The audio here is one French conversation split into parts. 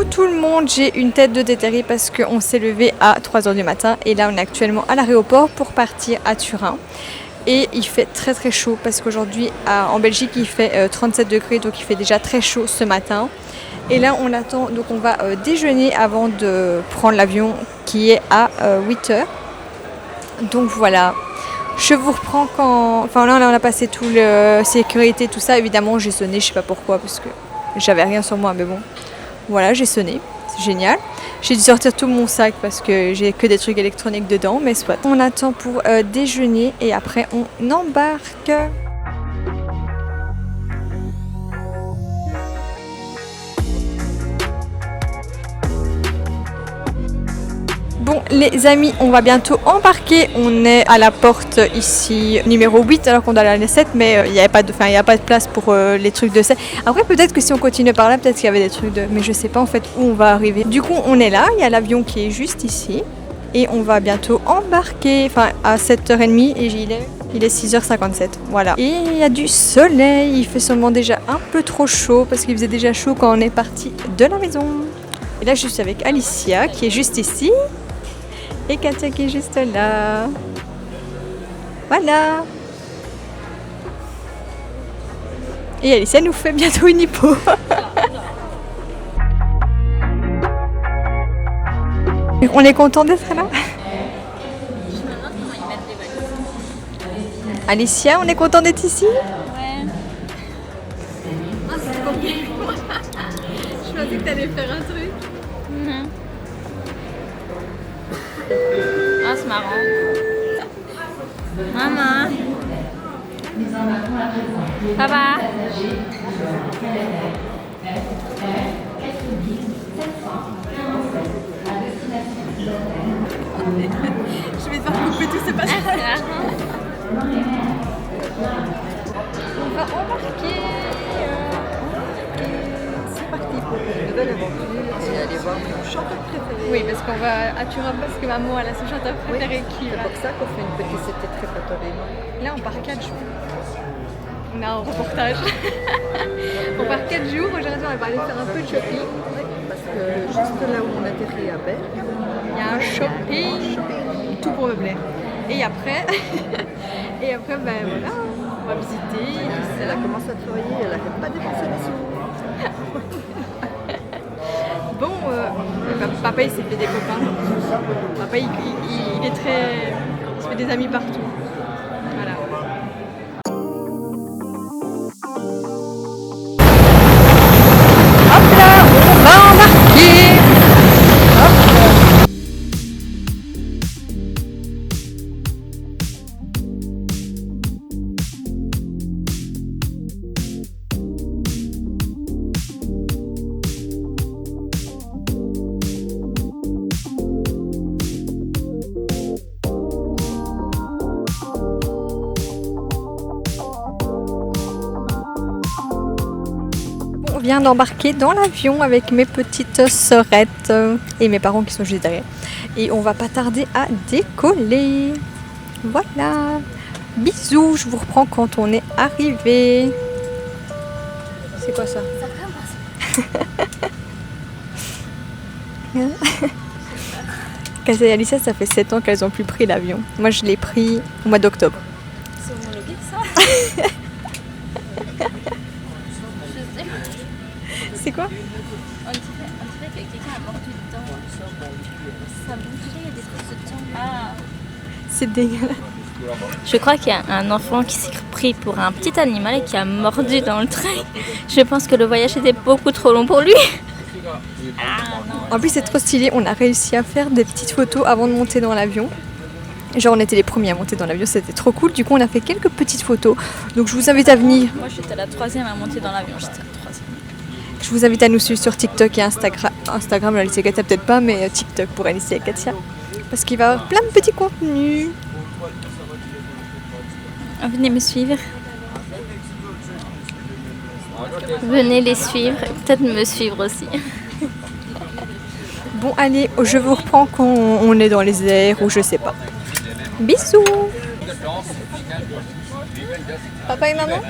Coucou tout le monde, j'ai une tête de déterré parce qu'on s'est levé à 3h du matin et là on est actuellement à l'aéroport pour partir à Turin. Et il fait très très chaud parce qu'aujourd'hui en Belgique il fait 37 degrés, donc il fait déjà très chaud ce matin. Et là on attend, donc on va déjeuner avant de prendre l'avion qui est à 8h. Donc voilà, je vous reprends quand... Enfin là on a passé tout le sécurité, tout ça. Évidemment j'ai sonné, je sais pas pourquoi parce que j'avais rien sur moi, mais bon. Voilà, j'ai sonné, c'est génial. J'ai dû sortir tout mon sac parce que j'ai que des trucs électroniques dedans, mais soit. On attend pour déjeuner et après on embarque. Bon les amis, on va bientôt embarquer. On est à la porte ici numéro 8 alors qu'on doit aller à la 7, mais il n'y a pas de place pour les trucs de 7. Après peut-être que si on continue par là, peut-être qu'il y avait des trucs de... Mais je sais pas en fait où on va arriver. Du coup on est là, il y a l'avion qui est juste ici. Et on va bientôt embarquer, enfin à 7h30 et il est 6h57, voilà. Et il y a du soleil, il fait sûrement déjà un peu trop chaud parce qu'il faisait déjà chaud quand on est parti de la maison. Et là je suis avec Alicia qui est juste ici. Et Katia qui est juste là. Voilà. Et Alicia nous fait bientôt une hypo. On est content d'être là. Alicia, on est content d'être ici. Ouais. Oh, c'est trop bien. Je pensais que t'allais faire un truc. Ah, c'est marrant. Maman. Papa. Je vais devoir couper tout ce passage. On va embarquer. C'est parti pour une nouvelle aventure. C'est aller voir mon chanteur préféré. Oui, parce qu'on va à Turin parce que maman elle a son chanteur préféré qui va. C'est pour ça qu'on fait une petite c'était très photorémon. Là on part 4 jours. On a un reportage. On part 4 jours. Aujourd'hui on va aller faire un peu de shopping. Parce que juste là où on atterrit à Berne, Il y a un shopping. Tout pour me plaire. Et après, ben voilà, on va visiter. elle a commencé à travailler, elle n'arrête pas dépenser des sous. Bon, papa il s'est fait des copains. Papa il est très... Il se fait des amis partout. Voilà. Hop là, on va embarquer. On vient d'embarquer dans l'avion avec mes petites sœurettes et mes parents qui sont juste derrière. Et on va pas tarder à décoller. Voilà. Bisous, je vous reprends quand on est arrivé. C'est quoi ça? Katia et Alicia, ça fait 7 ans qu'elles n'ont plus pris l'avion. Moi, je l'ai pris au mois d'octobre. C'est homologué ça? C'est quoi? On dirait que quelqu'un a mordu dedans. Ça bougeait, il y a des trucs de temps. Ah. C'est dégueulasse. Je crois qu'il y a un enfant qui s'est pris pour un petit animal et qui a mordu dans le train. Je pense que le voyage était beaucoup trop long pour lui. En plus, c'est trop stylé. On a réussi à faire des petites photos avant de monter dans l'avion. Genre, on était les premiers à monter dans l'avion. C'était trop cool. Du coup, on a fait quelques petites photos. Donc, je vous invite à venir. Moi, j'étais la 3e à monter dans l'avion. J'étais la 3e. Je vous invite à nous suivre sur TikTok et Instagram. Alicia et Katia, peut-être pas, mais TikTok pour Alicia et Katia. Parce qu'il va y avoir plein de petits contenus. Venez me suivre. Venez les suivre. Peut-être me suivre aussi. Bon, allez, je vous reprends quand on est dans les airs ou je sais pas. Bisous. Papa et maman?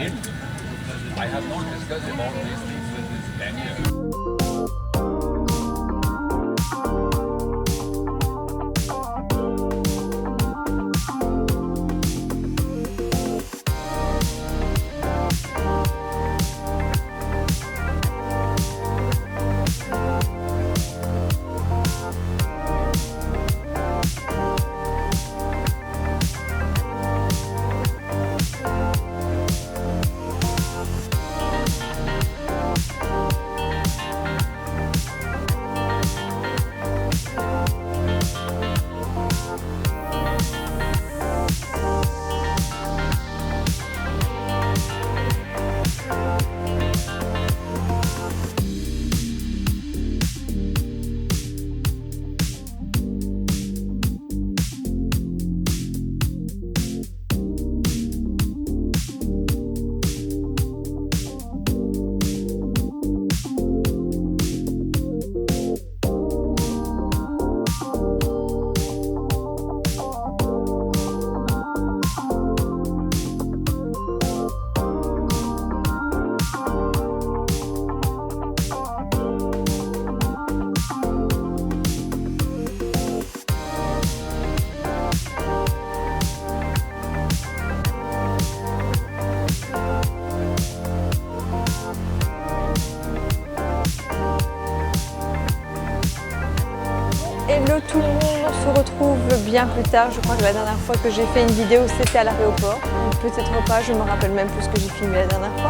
bien plus tard. Je crois que la dernière fois que j'ai fait une vidéo, c'était à l'aéroport. Peut-être pas, je me rappelle même plus ce que j'ai filmé la dernière fois.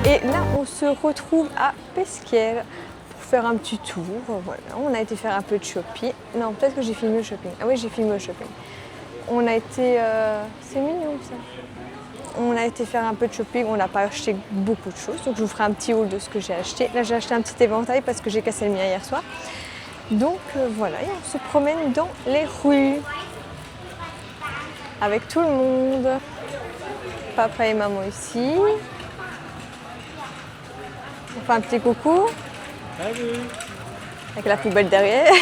Et là, on se retrouve à Pesquiera pour faire un petit tour. Voilà, on a été faire un peu de shopping. Non, peut-être que j'ai filmé le shopping. Ah oui, j'ai filmé le shopping. On a été... C'est mignon ça. On a été faire un peu de shopping, on n'a pas acheté beaucoup de choses. Donc je vous ferai un petit haul de ce que j'ai acheté. Là, j'ai acheté un petit éventail parce que j'ai cassé le mien hier soir. Donc voilà, et on se promène dans les rues avec tout le monde. Papa et maman ici. On fait un petit coucou. Salut. Avec la poubelle derrière.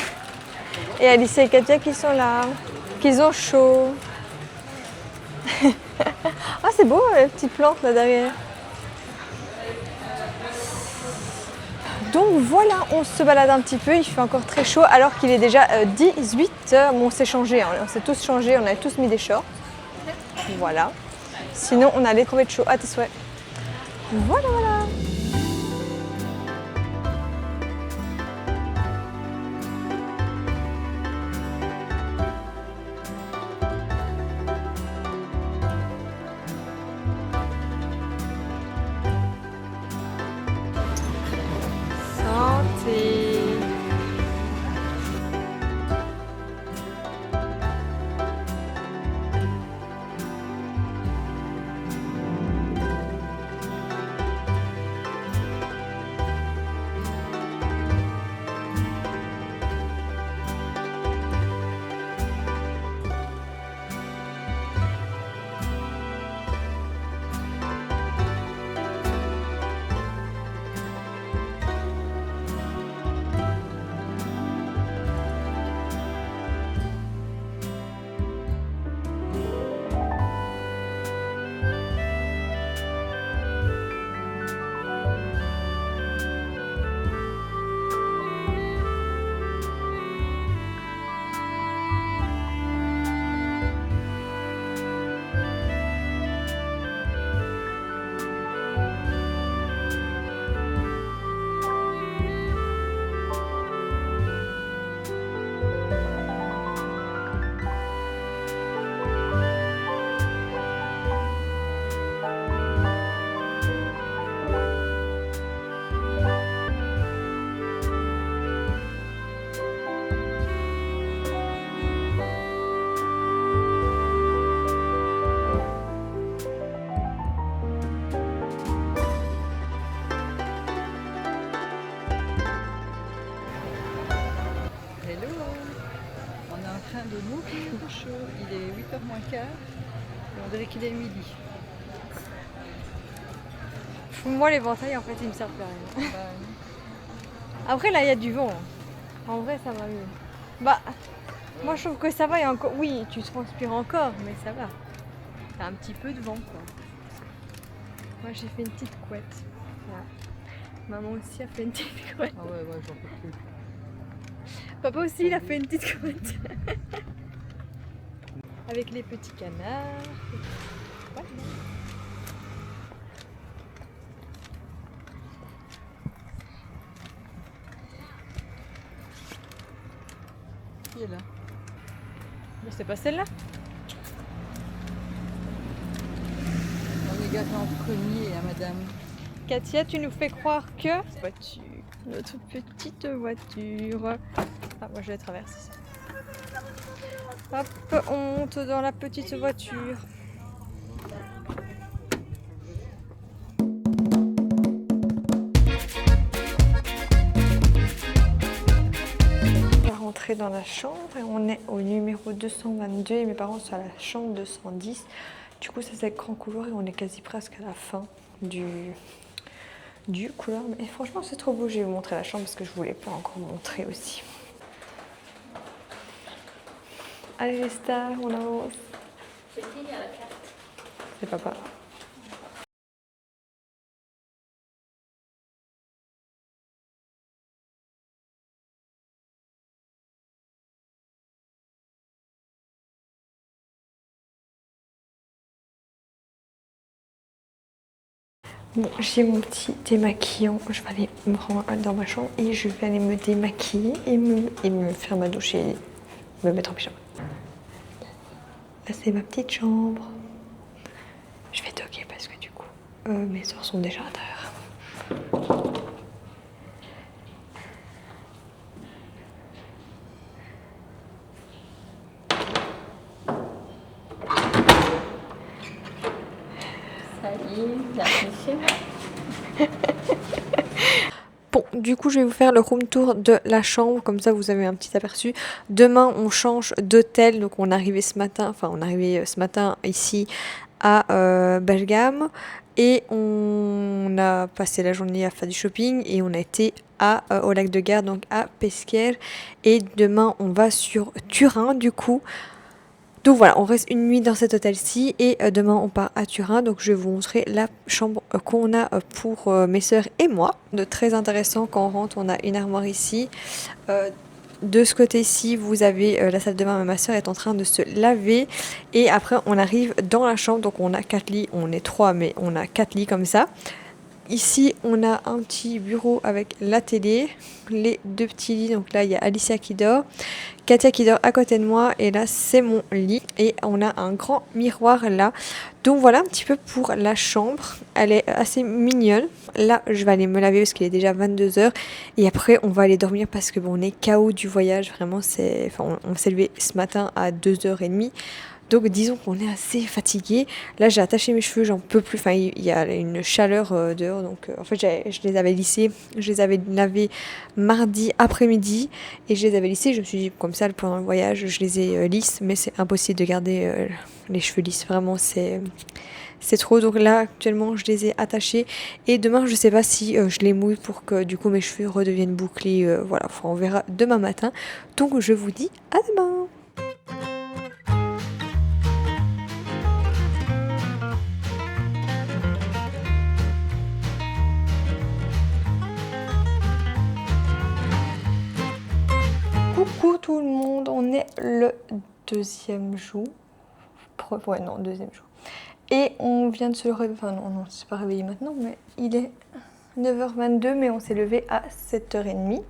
Et Alice et Katia qui sont là, qui ont chaud. Ah, c'est beau les petites plantes là derrière. Donc voilà, on se balade un petit peu, il fait encore très chaud alors qu'il est déjà 18h. Bon, on s'est changé, hein. On s'est tous changés, on a tous mis des shorts. Voilà. Sinon, on allait trouver de chaud à tes souhaits. Voilà, voilà. Santé. Hello. On est en train de mourir de chaud. Il est 8h moins quart et on dirait qu'il est midi. Moi, l'éventail, en fait, il me sert plus à rien. Bah, Après, là, il y a du vent. En vrai, ça va mieux. Bah, moi, je trouve que ça va. Il y a encore... Oui, tu transpires encore, mais ça va. T'as un petit peu de vent, quoi. Moi, j'ai fait une petite couette. Voilà. Maman aussi a fait une petite couette. ah ouais, j'en peux plus. Papa aussi, il a fait une petite couette. Avec les petits canards. Voilà. Qui est là? Mais c'est pas celle-là. On est gâtés en premier, hein, madame. Katia, tu nous fais croire que... Voiture. Notre petite voiture. Ah, moi je vais traverser. Hop, on monte dans la petite voiture. On va rentrer dans la chambre et on est au numéro 222 et mes parents sont à la chambre 210. Du coup, ça c'est le grand couloir et on est quasi presque à la fin du couloir. Mais franchement, c'est trop beau. Je vais vous montrer la chambre parce que je voulais pas encore vous montrer aussi. Allez les stars, on avance. C'est qui à la carte? C'est papa. Bon, j'ai mon petit démaquillant. Je vais aller me rendre dans ma chambre et je vais aller me démaquiller et me faire ma douche et me mettre en pyjama. Là c'est ma petite chambre. Je vais toquer parce que du coup mes soeurs sont déjà à l'intérieur. Salut, bienvenue chez moi. Bon, du coup, je vais vous faire le room tour de la chambre, comme ça vous avez un petit aperçu. Demain, on change d'hôtel, donc on est arrivé ce matin ici à Belgium et on a passé la journée à faire du shopping et on a été au lac de Garde, donc à Pesquer. Et demain, on va sur Turin, du coup. Donc voilà, on reste une nuit dans cet hôtel-ci et demain on part à Turin. Donc je vais vous montrer la chambre qu'on a pour mes sœurs et moi. De très intéressant, quand on rentre, on a une armoire ici. De ce côté-ci, vous avez la salle de bain. Ma sœur est en train de se laver. Et après, on arrive dans la chambre. Donc on a 4 lits. On est 3, mais on a 4 lits comme ça. Ici, on a un petit bureau avec la télé, les 2 petits lits. Donc là, il y a Alicia qui dort, Katia qui dort à côté de moi. Et là, c'est mon lit. Et on a un grand miroir là. Donc voilà un petit peu pour la chambre. Elle est assez mignonne. Là, je vais aller me laver parce qu'il est déjà 22h. Et après, on va aller dormir parce que bon, on est KO du voyage. Vraiment, on s'est levé ce matin à 2h30. Donc disons qu'on est assez fatigué. Là j'ai attaché mes cheveux, j'en peux plus. Enfin il y a une chaleur dehors. Donc en fait je les avais lissés. Je les avais lavés mardi après-midi. Et je les avais lissés. Je me suis dit comme ça pendant le voyage je les ai lisses. Mais c'est impossible de garder les cheveux lisses. Vraiment c'est trop. Donc là actuellement je les ai attachés. Et demain je sais pas si je les mouille pour que du coup mes cheveux redeviennent bouclés. Voilà, on verra demain matin. Donc je vous dis à demain. Coucou tout le monde, on est le deuxième jour. Deuxième jour. Et on vient de se réveiller, enfin non, c'est pas réveillé maintenant, mais il est 9h22, mais on s'est levé à 7h30.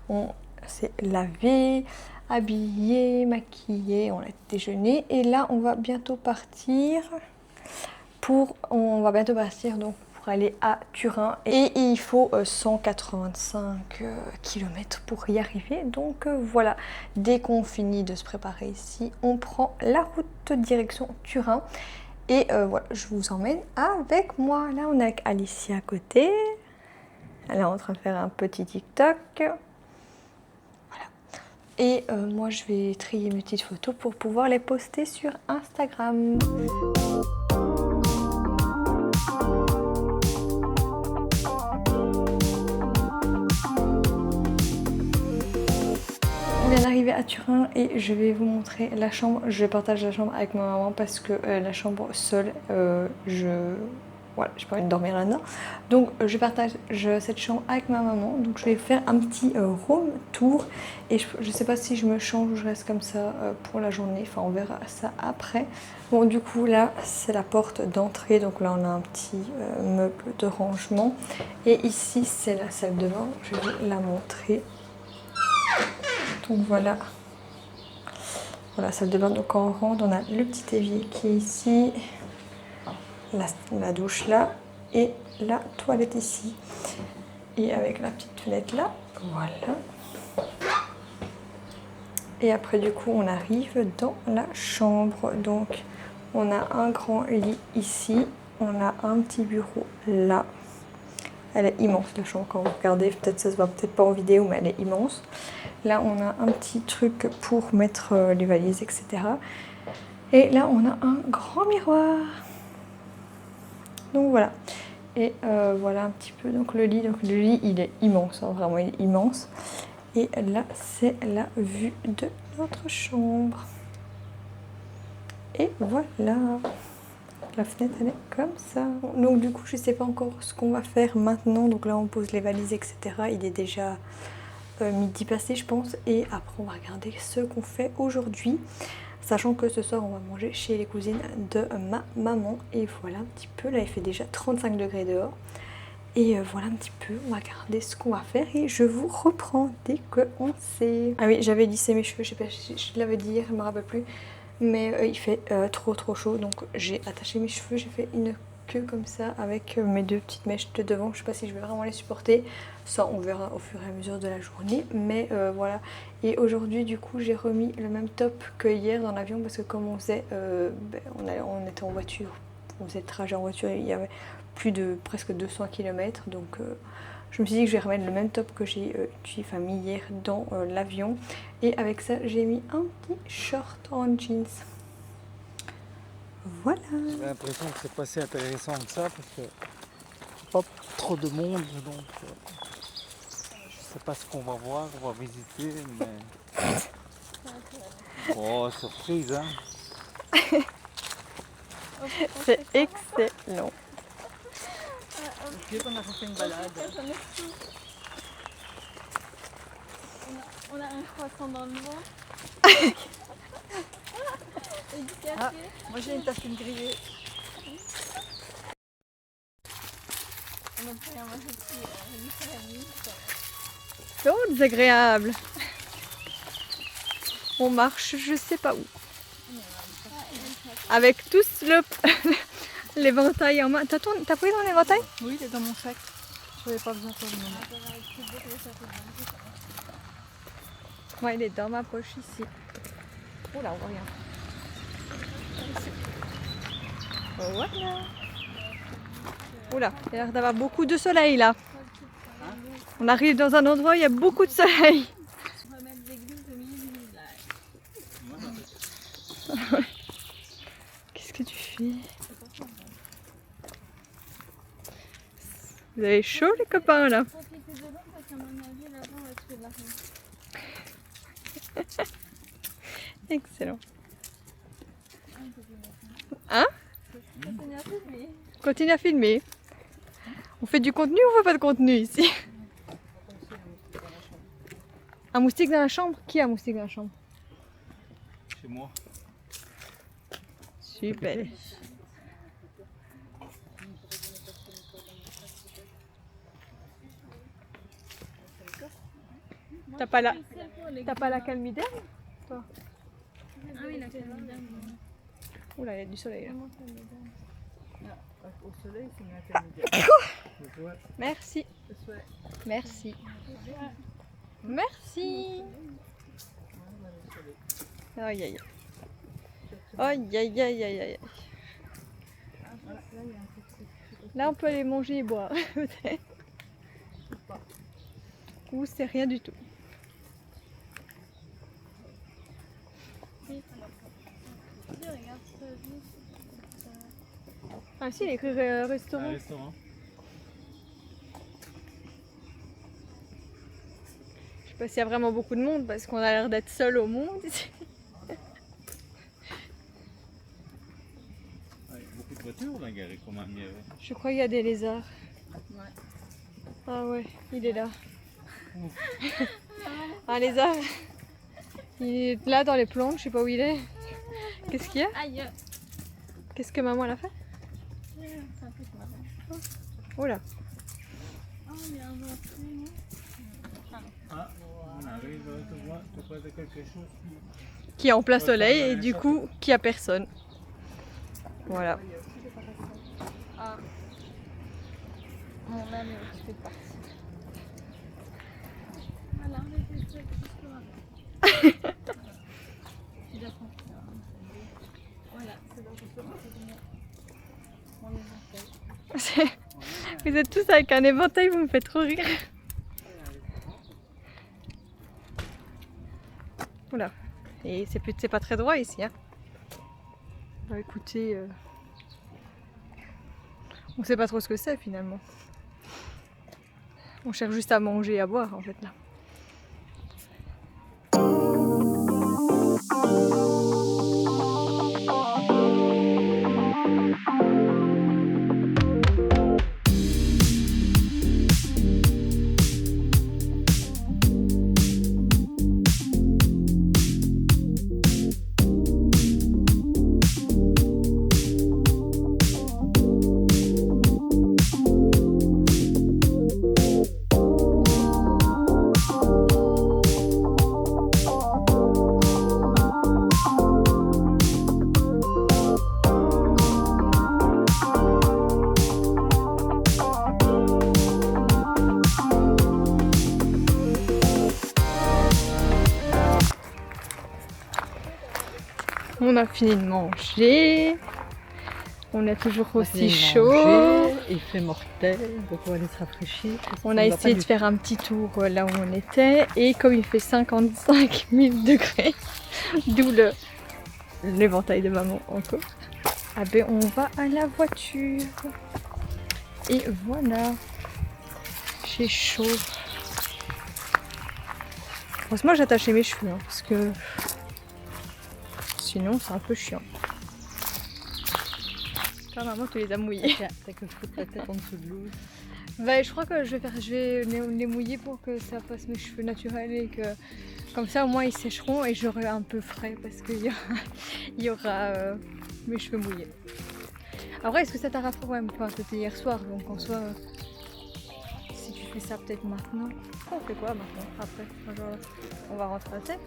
On s'est lavé, habillé, maquillé, on a déjeuné. Et là, on va bientôt partir donc pour aller à Turin et il faut 185 km pour y arriver. Donc voilà, dès qu'on finit de se préparer ici, on prend la route direction Turin et voilà, je vous emmène avec moi. Là on est avec Alicia à côté, elle est en train de faire un petit TikTok. Voilà. Et moi je vais trier mes petites photos pour pouvoir les poster sur Instagram. On vient d'arriver à Turin et je vais vous montrer la chambre. Je partage la chambre avec ma maman parce que la chambre seule, j'ai pas envie de dormir là-dedans. Donc je partage cette chambre avec ma maman. Donc je vais faire un petit room tour et je sais pas si je me change ou je reste comme ça pour la journée. Enfin on verra ça après. Bon du coup là c'est la porte d'entrée. Donc là on a un petit meuble de rangement. Et ici c'est la salle de bain. Je vais la montrer. Donc voilà, salle de bain. Donc quand on rentre, on a le petit évier qui est ici, la douche là et la toilette ici. Et avec la petite fenêtre là, voilà. Et après du coup on arrive dans la chambre. Donc on a un grand lit ici, on a un petit bureau là. Elle est immense la chambre quand vous regardez, peut-être ça se voit peut-être pas en vidéo mais elle est immense. Là on a un petit truc pour mettre les valises etc. Et là on a un grand miroir. Donc voilà. Et voilà un petit peu donc le lit il est immense, hein, vraiment il est immense. Et là c'est la vue de notre chambre. Et voilà. La fenêtre elle est comme ça. Donc du coup je sais pas encore ce qu'on va faire maintenant. Donc là on pose les valises etc. Il est déjà midi passé je pense. Et après on va regarder ce qu'on fait aujourd'hui. Sachant que ce soir on va manger chez les cousines de ma maman. Et voilà un petit peu. Là il fait déjà 35 degrés dehors. Et voilà un petit peu. On va regarder ce qu'on va faire. Et je vous reprends dès qu'on sait. Ah oui j'avais lissé mes cheveux. Je sais pas si je l'avais dit hier, je me rappelle plus. mais il fait trop chaud, donc j'ai attaché mes cheveux, j'ai fait une queue comme ça avec mes 2 petites mèches de devant. Je sais pas si je vais vraiment les supporter, ça on verra au fur et à mesure de la journée, mais voilà. Et aujourd'hui du coup j'ai remis le même top que hier dans l'avion, parce que comme on faisait, on était en voiture, on faisait le trajet en voiture, il y avait plus de presque 200 km, donc je me suis dit que je vais remettre le même top que j'ai mis hier dans l'avion. Et avec ça, j'ai mis un petit short en jeans. Voilà. J'ai l'impression que c'est pas si intéressant que ça parce que pas trop de monde, donc je sais pas ce qu'on va voir, on va visiter, mais oh surprise hein. C'est excellent. Ok, on a refait une balade. On a un croissant dans le ventre. Et du café. Ah, moi j'ai une tartine grillée. On a pris un manger une céramie. Oh, désagréable. On marche, je sais pas où. Avec tous l'éventail en main. T'as pris ton éventail? Oui, il est dans mon sac. Je n'avais pas besoin pour le moment. Ouais, il est dans ma poche ici. Oh là, on voit rien. Voilà. Oula, il y a l'air d'avoir beaucoup de soleil là. On arrive dans un endroit où il y a beaucoup de soleil. On va mettre l'église au milieu du village. Qu'est-ce que tu fais? Vous avez chaud les copains là? Profitez de l'eau parce qu'à mon avis, là-bas, on va trouver de la rive. Excellent. Hein? Continue à filmer. Continue à filmer. On fait du contenu ou on fait pas de contenu ici? Un moustique dans la chambre? Qui a un moustique dans la chambre? Chez moi. Super. T'as pas la calmidère? Ah oui, la calmidère. Oula, il y a du soleil là. Au soleil, c'est une intermédiaire. Merci. Merci. Merci. Aïe aïe. Aïe aïe aïe aïe aïe. Là on peut aller manger et boire peut-être. Ou c'est rien du tout. Ah si, il est écrit restaurant. Restaurant. Je sais pas s'il y a vraiment beaucoup de monde parce qu'on a l'air d'être seul au monde ici. Beaucoup de voitures là garées quand même. Je crois qu'il y a des lézards. Ouais. Ah ouais, il est là. Un lézard. Il est là dans les plantes, je sais pas où il est. Qu'est-ce qu'il y a? Aïe. Qu'est-ce que maman a fait? C'est un peu marrant. Oh là. Oh, il y a un ventre. Ah, on arrive à te voir de quelque chose. Qui est en plein soleil et du coup qui a personne. Voilà. Ah. Mon âme est occupée de partir. Voilà, on est juste Je dois comprendre. Voilà, c'est donc je peux partir mon éventail. Vous êtes tous avec un éventail, vous me faites trop rire. Oula. Et c'est pas très droit ici. Hein. Bah, écoutez, on sait pas trop ce que c'est finalement. On cherche juste à manger et à boire en fait là. On a fini de manger. On a toujours aussi J'ai chaud. mangé, il fait mortel, donc on va aller se rafraîchir. On a essayé de faire un petit tour là où on était. Et comme il fait 55 000 degrés, d'où l'éventail de maman encore, ah ben on va à la voiture. Et voilà. J'ai chaud. Heureusement j'ai attaché mes cheveux, hein, parce que sinon c'est un peu chiant. Toi maman tu les as mouillés. T'as que foutre la tête en dessous de l'eau. Bah, je crois que je vais les mouiller pour que ça fasse mes cheveux naturels et que comme ça au moins ils sécheront et j'aurai un peu frais parce qu'il y aura mes cheveux mouillés. Après est-ce que ça t'a rapport? Ouais, enfin, c'était hier soir donc en soi si tu fais ça peut-être maintenant. On fait quoi maintenant après? Genre, on va rentrer à tête.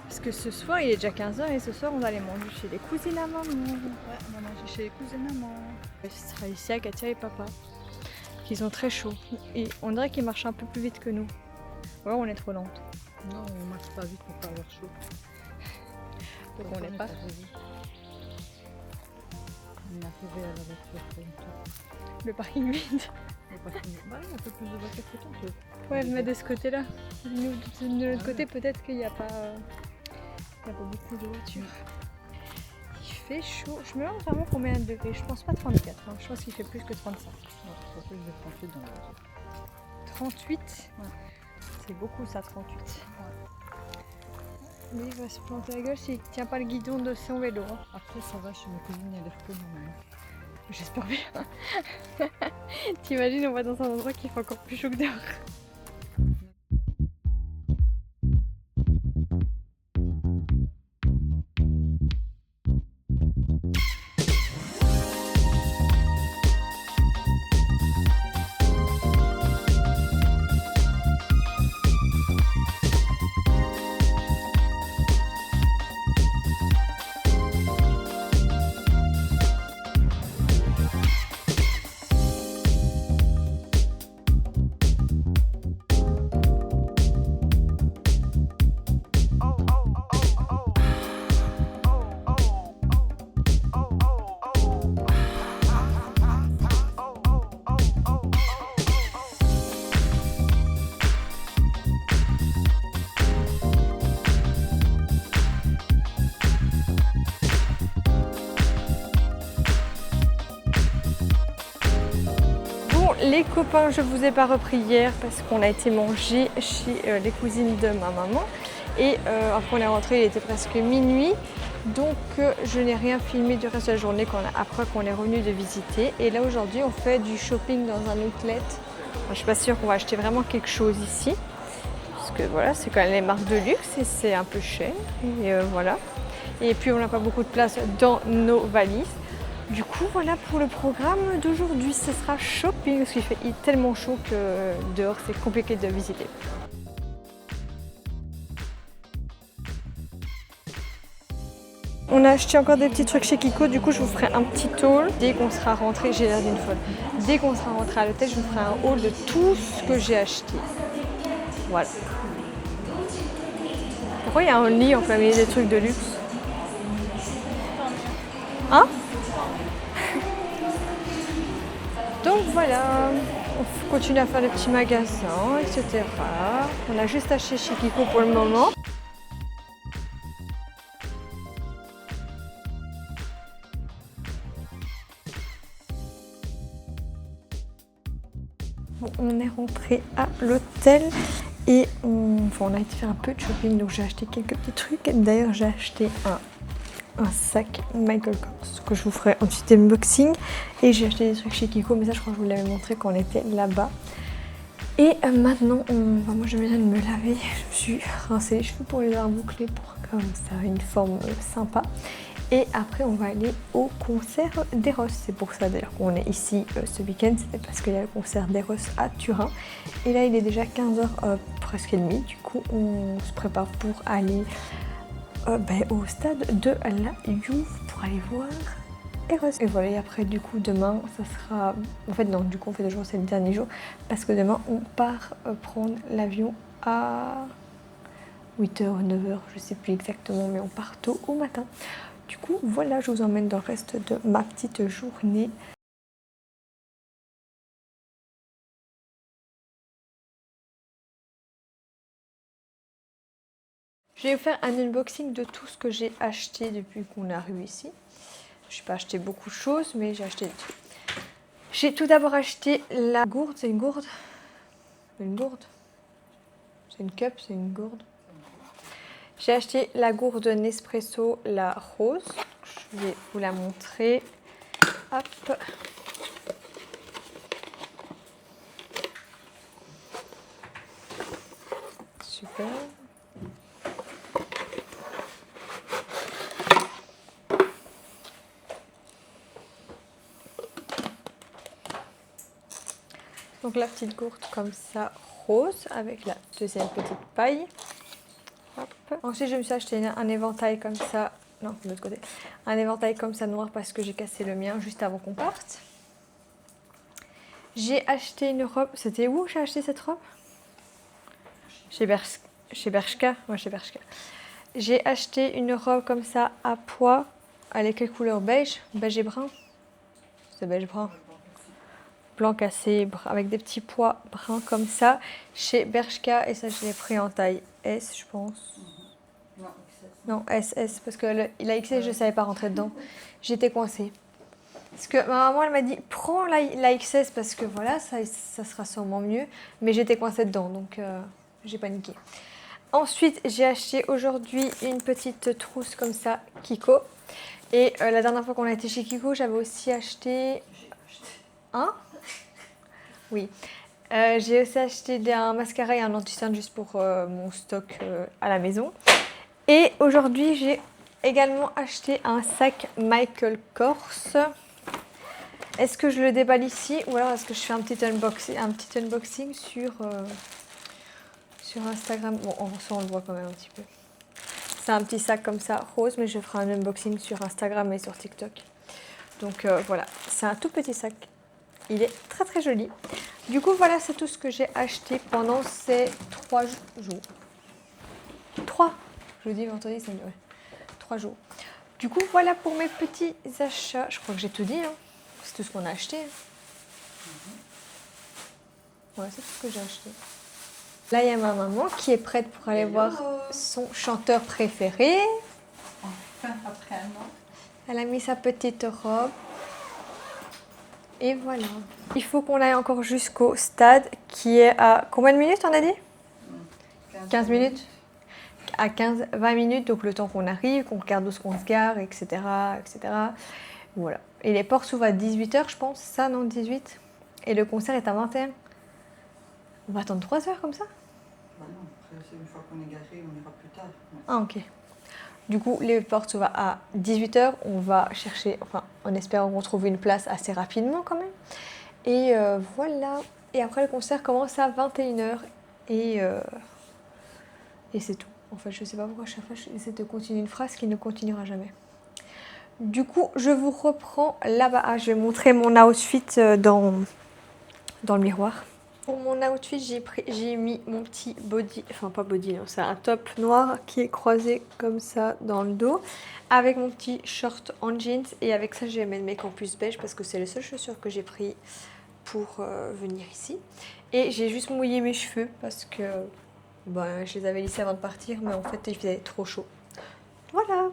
Parce que ce soir il est déjà 15h et ce soir on va aller manger chez les cousines à maman. Ouais, on va manger chez les cousines à maman. Ce sera ici à Katia et papa. Qu'ils ont très chaud. Et on dirait qu'ils marchent un peu plus vite que nous. Ou alors on est trop lente. Non, on marche pas vite pour pas avoir chaud. Donc on n'est pas. On est arrivé à la voiture pour une tour. Le parking vide. On va pas finir. Bah, il y a un peu plus de voitures que tantôt. Ouais, mais de ce côté-là. De l'autre côté, peut-être qu'il n'y a pas beaucoup de voitures. Il fait chaud. Je me demande vraiment combien de degrés. Je pense pas 34. Hein. Je pense qu'il fait plus que 35. Non, c'est plus de 38 dans la voiture. 38 Ouais. C'est beaucoup ça, 38. Lui, il va se planter la gueule s'il tient pas le guidon de son vélo. Hein. Après, ça va, chez mes cousines, il y a l'air que nous-mêmes. J'espère bien. T'imagines, on va dans un endroit qui fait encore plus chaud que dehors. Les copains, je vous ai pas repris hier parce qu'on a été manger chez les cousines de ma maman et après on est rentré, il était presque minuit, donc je n'ai rien filmé du reste de la journée après qu'on est revenu de visiter. Et là aujourd'hui on fait du shopping dans un outlet. Enfin, je suis pas sûre qu'on va acheter vraiment quelque chose ici parce que voilà, c'est quand même les marques de luxe et c'est un peu cher et voilà. Et puis on n'a pas beaucoup de place dans nos valises. Du coup, voilà pour le programme d'aujourd'hui, ce sera shopping parce qu'il fait tellement chaud que dehors c'est compliqué de visiter. On a acheté encore des petits trucs chez Kiko, du coup je vous ferai un petit haul. Dès qu'on sera rentré, j'ai l'air d'une folle. Dès qu'on sera rentré à l'hôtel, je vous ferai un haul de tout ce que j'ai acheté. Voilà. Pourquoi il y a un lit en plein milieu des trucs de luxe? Hein? Donc voilà, on continue à faire des petits magasins, etc. On a juste acheté chez Kiko pour le moment. Bon, on est rentré à l'hôtel et on a été faire un peu de shopping, donc j'ai acheté quelques petits trucs. D'ailleurs, j'ai acheté un sac Michael Kors que je vous ferai un petit unboxing, et j'ai acheté des trucs chez Kiko, mais ça je crois que je vous l'avais montré quand on était là-bas. Et maintenant moi je viens de me laver, je me suis rincé les cheveux pour les avoir bouclés pour comme ça une forme sympa. Et après on va aller au concert d'Eros, c'est pour ça d'ailleurs qu'on est ici ce week-end, c'était parce qu'il y a le concert d'Eros à Turin. Et là il est déjà 15h presque et demi, du coup on se prépare pour aller au stade de la Juve pour aller voir Eros. Et voilà, et après du coup demain ça sera, en fait non, du coup on fait 2 jours, c'est le dernier jour parce que demain on part prendre l'avion à 8h, 9h, je sais plus exactement, mais on part tôt au matin. Du coup, voilà, je vous emmène dans le reste de ma petite journée. Je vais vous faire un unboxing de tout ce que j'ai acheté depuis qu'on est arrivé ici. Je n'ai pas acheté beaucoup de choses, mais j'ai acheté des trucs. J'ai tout d'abord acheté la gourde. C'est une gourde? Une gourde? C'est une cup? C'est une gourde? J'ai acheté la gourde Nespresso, la rose. Je vais vous la montrer. Hop. Super. Donc la petite gourde comme ça, rose, avec la deuxième petite paille. Hop. Ensuite, je me suis acheté un éventail comme ça. Non, de l'autre côté. Un éventail comme ça noir parce que j'ai cassé le mien juste avant qu'on parte. J'ai acheté une robe. C'était où j'ai acheté cette robe? Chez Bershka. Ouais, chez Bershka. J'ai acheté une robe comme ça à pois. Elle est quelle couleur? Beige? Beige et brun? C'est beige brun. Blanc cassé, avec des petits pois bruns comme ça. Chez Bershka. Et ça, je l'ai pris en taille S, je pense. Non, SS, parce que la XS, je ne savais pas rentrer dedans. J'étais coincée. Parce que ma maman, elle m'a dit, prends la XS, parce que voilà, ça sera sûrement mieux. Mais j'étais coincée dedans, donc j'ai paniqué. Ensuite, j'ai acheté aujourd'hui une petite trousse comme ça, Kiko. Et la dernière fois qu'on a été chez Kiko, j'avais aussi acheté... Un? Oui. J'ai aussi acheté un mascara et un anti-cerne juste pour mon stock à la maison. Et aujourd'hui, j'ai également acheté un sac Michael Kors. Est-ce que je le déballe ici ou alors est-ce que je fais un petit unboxing sur Instagram? Bon, on le voit quand même un petit peu. C'est un petit sac comme ça, rose, mais je ferai un unboxing sur Instagram et sur TikTok. Donc voilà, c'est un tout petit sac. Il est très très joli. Du coup, voilà, c'est tout ce que j'ai acheté pendant ces 3 jours. 3 jeudi, vendredi, samedi, ouais. 3 jours. Du coup, voilà pour mes petits achats. Je crois que j'ai tout dit, hein. C'est tout ce qu'on a acheté. Ouais, c'est tout ce que j'ai acheté. Là, il y a ma maman qui est prête pour aller voir son chanteur préféré. Enfin, après un an. Elle a mis sa petite robe. Et voilà. Il faut qu'on aille encore jusqu'au stade qui est à combien de minutes on a dit? 15 minutes. À 15-20 minutes, donc le temps qu'on arrive, qu'on regarde où on se gare, etc. etc. Voilà. Et les portes s'ouvrent à 18h, je pense. Ça, non, 18. Et le concert est à 21. On va attendre 3 heures comme ça? Bah non, après, une fois qu'on est garé, on ira plus tard. Ah, ok. Du coup, les portes s'ouvrent à 18h. On va chercher, enfin, en espérant retrouver une place assez rapidement quand même. Et voilà. Et après, le concert commence à 21h. Et c'est tout. En fait, je sais pas pourquoi chaque fois j'essaie de continuer une phrase qui ne continuera jamais. Du coup, je vous reprends là-bas. Ah, je vais montrer mon outfit dans le miroir. Pour mon outfit, j'ai mis mon petit body, enfin pas body, non, c'est un top noir qui est croisé comme ça dans le dos, avec mon petit short en jeans. Et avec ça, je vais mettre mes campus beige parce que c'est les seules chaussures que j'ai pris pour venir ici. Et j'ai juste mouillé mes cheveux parce que ben, je les avais lissés avant de partir, mais en fait, il faisait trop chaud. Voilà.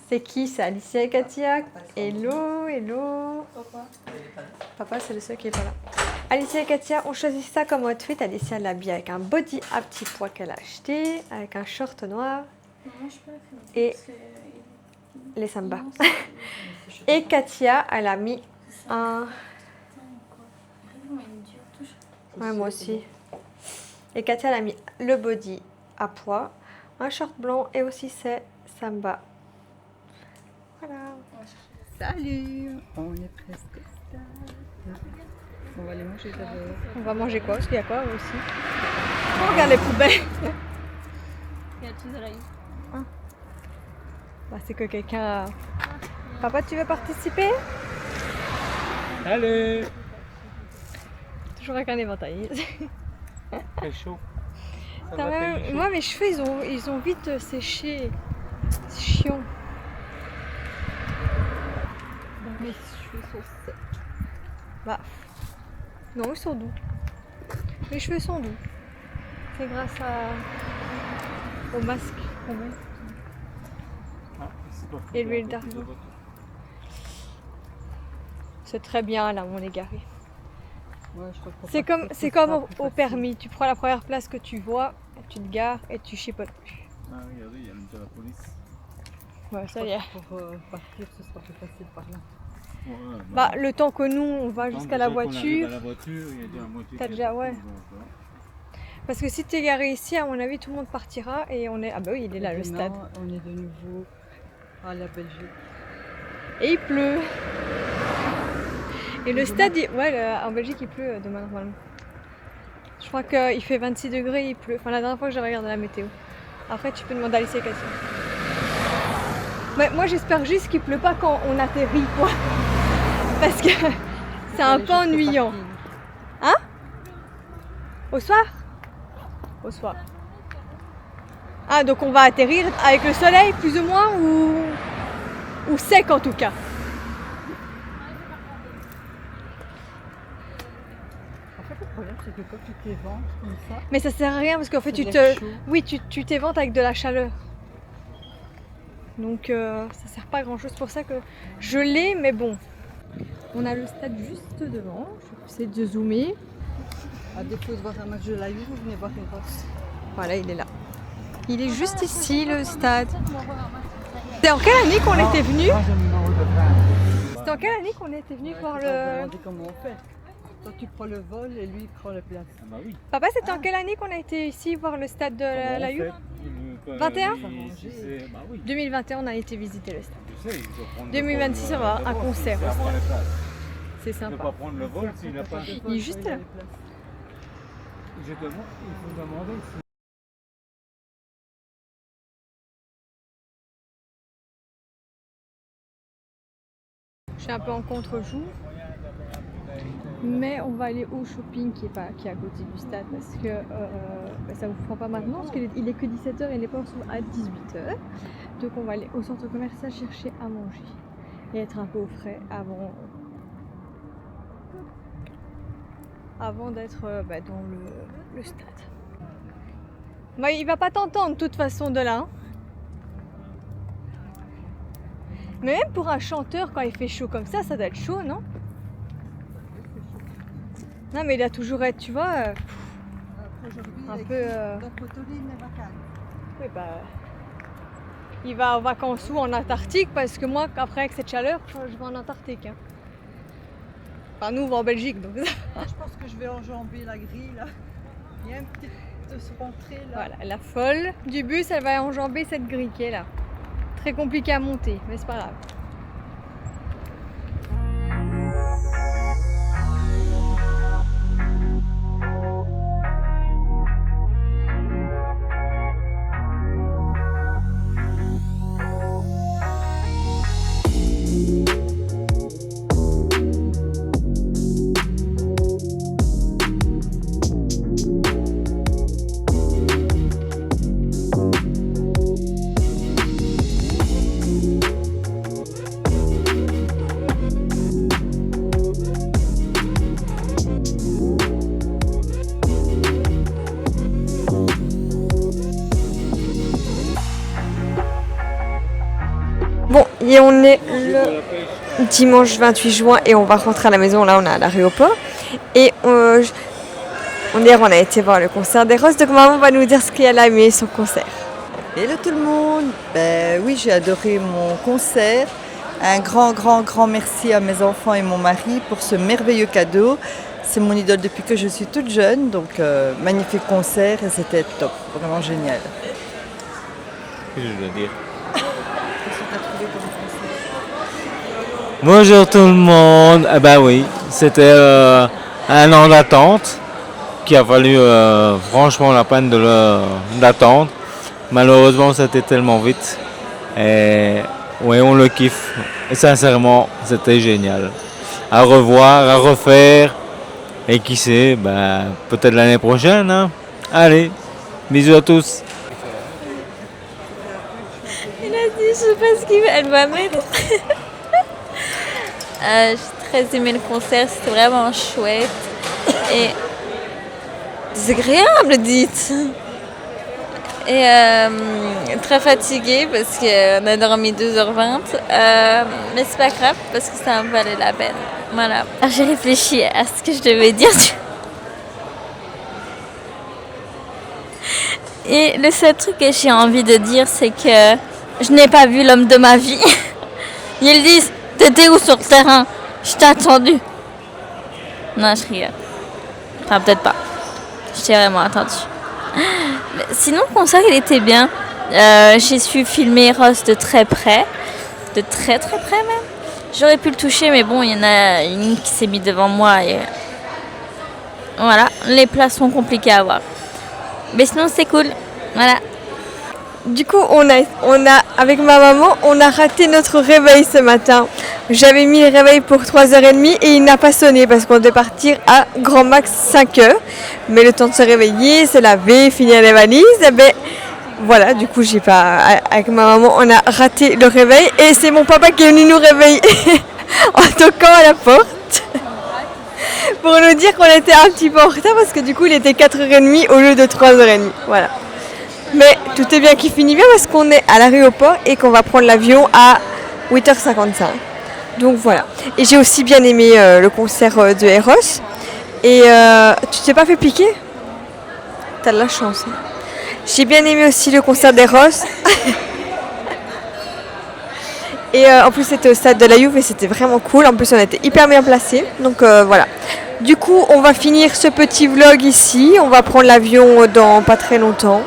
C'est qui? C'est Alicia et Katia. Hello, hello. Papa, c'est le seul qui est pas là. Alicia et Katia ont choisi ça comme outfit. Alicia l'a habillée avec un body à petits pois qu'elle a acheté, avec un short noir et les samba. Et Katia, elle a mis un... Ouais, moi aussi. Et Katia, elle a mis le body à pois, un short blanc et aussi c'est samba. Voilà. Salut, on est presque au stade. On va aller manger d'abord. On va manger quoi? Parce qu'il y a quoi aussi? Oh, regarde les poubelles. Il y a tout de la Bah, c'est que quelqu'un... Papa, tu veux participer? Allez! toujours avec un éventail. Très chaud. Ça Quand va, même, t'as eu chaud? moi mes cheveux ils ont vite séché. C'est chiant. Mes cheveux sont secs. Bah. Non, ils sont doux. Les cheveux sont doux. C'est grâce au masque qu'on met. Ah, c'est pas Et fou, l'huile un peu d'argent. plus de voiture. C'est très bien là où on est garé. Ouais, je crois qu'on C'est passe- comme, ce c'est sera comme plus au facile. permis. Tu prends la première place que tu vois, tu te gares et tu chipotes plus. Ah, regardez, il y a même déjà la police. Ouais, ça y est. Pour partir, ce sera plus facile par là. Ouais, Bah, le temps que nous on va jusqu'à la Tant déjà qu'on arrive voiture. à la voiture, il y a déjà la moitié T'as qui est déjà, partie, ouais. donc, Parce que si tu es garé ici, à mon avis, tout le monde partira et on est. Ah bah oui, il est là, Et le demain, stade. On est de nouveau à la Belgique. Et il pleut. Et le stade, en Belgique, il pleut demain normalement. Je crois qu'il fait 26 degrés, il pleut. Enfin, la dernière fois que j'ai regardé la météo. Après, tu peux demander à Alicia Cassie. Mais moi, j'espère juste qu'il pleut pas quand on atterrit, quoi. Parce que c'est un Aller peu jusqu'au ennuyant. parking. Au soir? Au soir. Ah, donc on va atterrir avec le soleil, plus ou moins, ou sec en tout cas. En fait, le problème, c'est que quand tu t'éventes comme ça, Mais ça sert à rien parce qu'en fait, c'est tu de l'air te. chaud. Oui, tu t'éventes avec de la chaleur. Donc ça sert pas à grand chose. C'est pour ça que je l'ai, mais bon. On a le stade juste devant. Je vais essayer de zoomer. À défaut de voir un match de la Juve, vous venez voir les Ross. Voilà, il est là. Il est juste ici, le stade. C'est en quelle année qu'on était venu? Moi, j'ai le numéro de train. C'était en quelle année qu'on était venu voir le. Demandez comment on fait. Toi, tu prends le vol et lui, il prend la place. Ah bah oui. Papa, c'était en quelle année qu'on a été ici voir le stade de Comment la on Juve? fait? 21? Si c'est- Bah oui. 2021, on a été visiter le stade. Tu sais, il faut prendre le 2026, vol, on va avoir le un vol, concert c'est aussi. après les places. C'est Il ne peut sympa. pas prendre le vol s'il n'a pas. Il est juste là. Je demande, il faut demander si. Je suis un peu en contre-jour. Mais on va aller au shopping qui est à côté du stade parce que ça vous prend pas maintenant parce qu'il est que 17h et les portes sont à 18h. Donc on va aller au centre commercial chercher à manger et être un peu au frais avant d'être dans le stade. Bah, il va pas t'entendre de toute façon de là. Hein. Mais même pour un chanteur quand il fait chaud comme ça doit être chaud, non? Non mais il a toujours été, tu vois, Aujourd'hui, un il peu... est dans Potoline les vacances. Oui, bah, il va en vacances où? En Antarctique, parce que moi, après avec cette chaleur, je vais en Antarctique. Hein. Enfin, nous, on va en Belgique, donc Moi, je pense que je vais enjamber la grille là. Il y a une petite rentrée là. voilà, la folle du bus, elle va enjamber cette grille qui est là. Très compliqué à monter, mais c'est pas grave. Bon, et on est le dimanche 28 juin et on va rentrer à la maison. Là, on est à l'aéroport. Et hier, on a été voir le concert des Roses. Donc, maman va nous dire ce qu'elle a aimé son concert. Hello tout le monde. Ben oui, j'ai adoré mon concert. Un grand merci à mes enfants et mon mari pour ce merveilleux cadeau. C'est mon idole depuis que je suis toute jeune, donc magnifique concert et c'était top, vraiment génial. Qu'est-ce que je dois dire? Qu'est-ce que tu as trouvé comme concert? Bonjour tout le monde. Eh ben oui, c'était un an d'attente qui a valu franchement la peine d'attendre. Malheureusement, c'était tellement vite. Et oui, on le kiffe. Et sincèrement, c'était génial. À revoir, à refaire. Et qui sait, bah, peut-être l'année prochaine. Hein. Allez, bisous à tous. Elle a dit, je sais pas ce qu'elle va mettre. J'ai très aimé le concert, c'était vraiment chouette. Et désagréable, dites. Et très fatiguée parce qu'on a dormi 2h20. Mais c'est pas grave parce que ça en valait la peine. Voilà. Alors, j'ai réfléchi à ce que je devais dire. Et le seul truc que j'ai envie de dire, c'est que je n'ai pas vu l'homme de ma vie. Ils disent, t'étais où sur le terrain? Je t'ai attendu. Non, je rigole. Enfin, peut-être pas. Je t'ai vraiment attendu. Mais sinon, le concert, il était bien. J'ai su filmer Ross de très près. De très très près même. J'aurais pu le toucher, mais bon, il y en a une qui s'est mise devant moi. Et voilà, les places sont compliquées à voir. Mais sinon, c'est cool. Voilà. Du coup, avec ma maman, on a raté notre réveil ce matin. J'avais mis le réveil pour 3h30 et il n'a pas sonné parce qu'on devait partir à grand max 5h. Mais le temps de se réveiller, se laver, finir les valises, et ben voilà, du coup, avec ma maman, on a raté le réveil et c'est mon papa qui est venu nous réveiller en toquant à la porte pour nous dire qu'on était un petit peu en retard parce que du coup, il était 4h30 au lieu de 3h30. Voilà. Mais tout est bien qui finit bien parce qu'on est à l'aéroport et qu'on va prendre l'avion à 8h55. Donc voilà. Et j'ai aussi bien aimé le concert de Eros. Et tu t'es pas fait piquer? T'as de la chance. Hein. J'ai bien aimé aussi le concert d'Eros. Et en plus c'était au stade de la Juve et c'était vraiment cool. En plus on était hyper bien placés. Donc voilà. Du coup on va finir ce petit vlog ici. On va prendre l'avion dans pas très longtemps.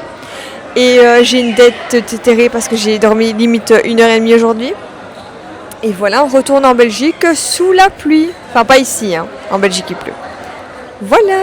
Et j'ai une dette terrée parce que j'ai dormi limite 1h30 aujourd'hui. Et voilà, on retourne en Belgique sous la pluie. Enfin pas ici, hein. En Belgique il pleut. Voilà.